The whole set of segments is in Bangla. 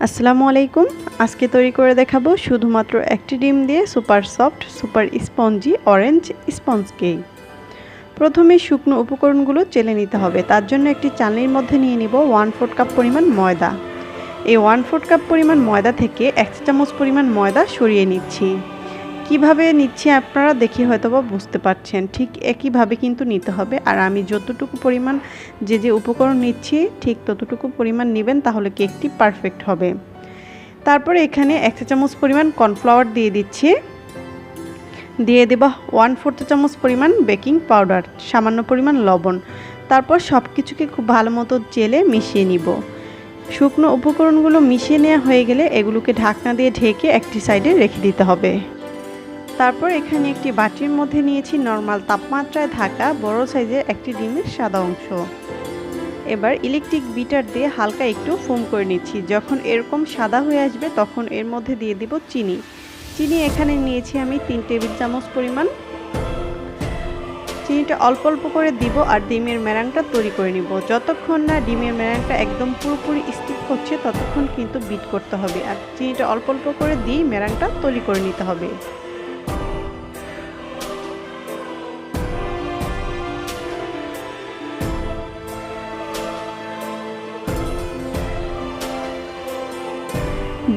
আসসালামু আলাইকুম। আজকে তৈরি করে দেখাবো শুধুমাত্র একটি ডিম দিয়ে super soft super spongy orange sponge cake. প্রথমে শুকনো উপকরণগুলো চেলে নিতে হবে। তার জন্য একটি চালনির মধ্যে নিয়ে নিব 1/4 কাপ পরিমাণ ময়দা। এই 1/4 কাপ পরিমাণ ময়দা থেকে 1 চা চামচ পরিমাণ ময়দা সরিয়ে নিচ্ছি। কিভাবে নিচ্ছি আপনারা দেখে হয়তোবা বুঝতে পারছেন। ঠিক একইভাবে কিন্তু নিতে হবে। আর আমি যতটুকু পরিমাণ যে উপকরণ নিচ্ছি ঠিক ততটুকু পরিমাণ নেবেন, তাহলে কেকটি পারফেক্ট হবে। তারপরে এখানে 1 চা চামচ পরিমাণ কর্নফ্লাওয়ার দিয়ে দিচ্ছি। দিয়ে দেব 1/4 চা চামচ পরিমাণ বেকিং পাউডার, সামান্য পরিমাণ লবণ। তারপর সব কিছুকে খুব ভালো মতো চেলে মিশিয়ে নিব। শুকনো উপকরণগুলো মিশিয়ে নেওয়া হয়ে গেলে এগুলোকে ঢাকনা দিয়ে ঢেকে একটি সাইডে রেখে দিতে হবে। তারপর এখানে একটি বাটির মধ্যে নিয়েছি নরমাল তাপমাত্রায় থাকা বড় সাইজের একটি ডিমের সাদা অংশ। এবার ইলেকট্রিক বিটার দিয়ে হালকা একটু ফোম করে নিচ্ছি। যখন এরকম সাদা হয়ে আসবে তখন এর মধ্যে দিয়ে দিব চিনি। চিনি এখানে নিয়েছি আমি 3 টেবিল চামচ পরিমাণ। চিনিটা অল্প অল্প করে দিব আর ডিমের মেরাংটা তৈরি করে নিব। যতক্ষণ না ডিমের মেরাংটা একদম পুরোপুরি স্টিক হচ্ছে ততক্ষণ কিন্তু বিট করতে হবে। আর চিনিটা অল্প অল্প করে দিয়ে মেরাংটা তৈরি করে নিতে হবে।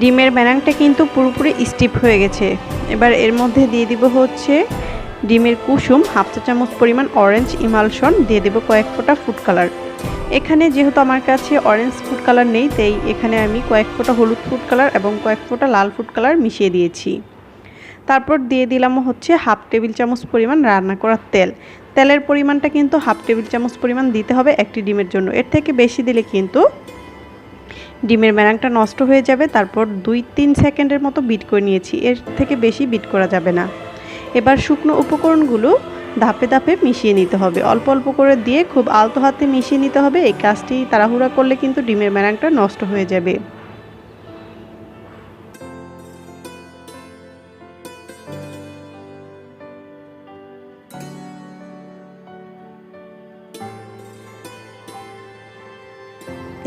ডিমের ব্যানাংটা কিন্তু পুরোপুরি স্টিপ হয়ে গেছে। এবার এর মধ্যে দিয়ে দিব হচ্ছে ডিমের কুসুম, 1/2 চা চামচ পরিমাণ অরেঞ্জ ইমালশন, দিয়ে দেব কয়েক ফোঁটা ফুড কালার। এখানে যেহেতু আমার কাছে অরেঞ্জ ফুড কালার নেই, তাই এখানে আমি কয়েক ফোঁটা হলুদ ফুড কালার এবং কয়েক ফোঁটা লাল ফুড কালার মিশিয়ে দিয়েছি। তারপর দিয়ে দিলাম হচ্ছে 1/2 টেবিল চামচ পরিমাণ রান্না করা তেল। তেলের পরিমাণটা কিন্তু 1/2 টেবিল চামচ পরিমাণ দিতে হবে একটি ডিমের জন্য। এর থেকে বেশি দিলে কিন্তু ডিমের মেরাংটা নষ্ট হয়ে যাবে। তারপর 2-3 সেকেন্ডের মতো বিট করে নিয়েছি, এর থেকে বেশি বিট করা যাবে না। এবার শুকনো উপকরণগুলো ধাপে ধাপে মিশিয়ে নিতে হবে। অল্প অল্প করে দিয়ে খুব আলতো হাতে মিশিয়ে নিতে হবে। এই কাজটি তাড়াহুড়া করলে কিন্তু ডিমের মেরাংটা নষ্ট হয়ে যাবে।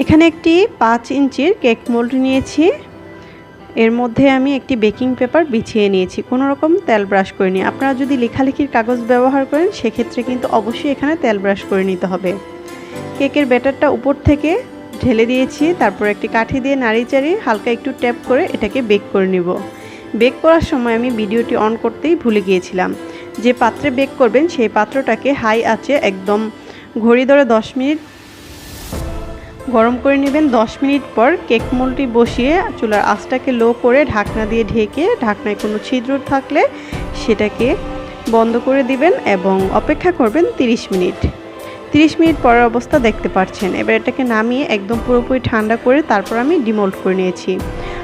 এখানে একটি 5 ইঞ্চির কেক মোল্ড নিয়েছি। এর মধ্যে আমি একটি বেকিং পেপার বিছিয়ে নিয়েছি, কোনো রকম তেল ব্রাশ করিনি। আপনারা যদি লেখালেখির কাগজ ব্যবহার করেন সেক্ষেত্রে কিন্তু অবশ্যই এখানে তেল ব্রাশ করে নিতে হবে। কেকের ব্যাটারটা উপর থেকে ঢেলে দিয়েছি। তারপর একটি কাঠি দিয়ে নাড়িচাড়িয়ে হালকা একটু ট্যাপ করে এটাকে বেক করে নিব। বেক করার সময় আমি ভিডিওটি অন করতেই ভুলে গিয়েছিলাম। যে পাত্রে বেক করবেন সেই পাত্রটাকে হাই আঁচে একদম ঘড়ি ধরে 10 মিনিট গরম করে নেবেন। 10 মিনিট পর কেক মোল্ডটি বসিয়ে চুলার আঁচটাকে লো করে ঢাকনা দিয়ে ঢেকে ঢাকনায় কোনো ছিদ্র থাকলে সেটাকে বন্ধ করে দিবেন এবং অপেক্ষা করবেন 30 মিনিট। 30 মিনিট পরের অবস্থা দেখতে পাচ্ছেন। এবার এটাকে নামিয়ে একদম পুরোপুরি ঠান্ডা করে তারপর আমি ডিমোল্ড করে নিয়েছি।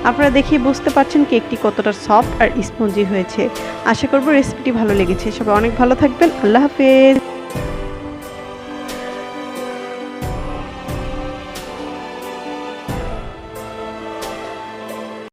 আপনারা দেখে বুঝতে পারছেন কেকটি কতটা সফট আর স্পঞ্জি হয়েছে। আশা করব রেসিপিটি ভালো লেগেছে। সবাই অনেক ভালো থাকবেন। আল্লাহ হাফেজ।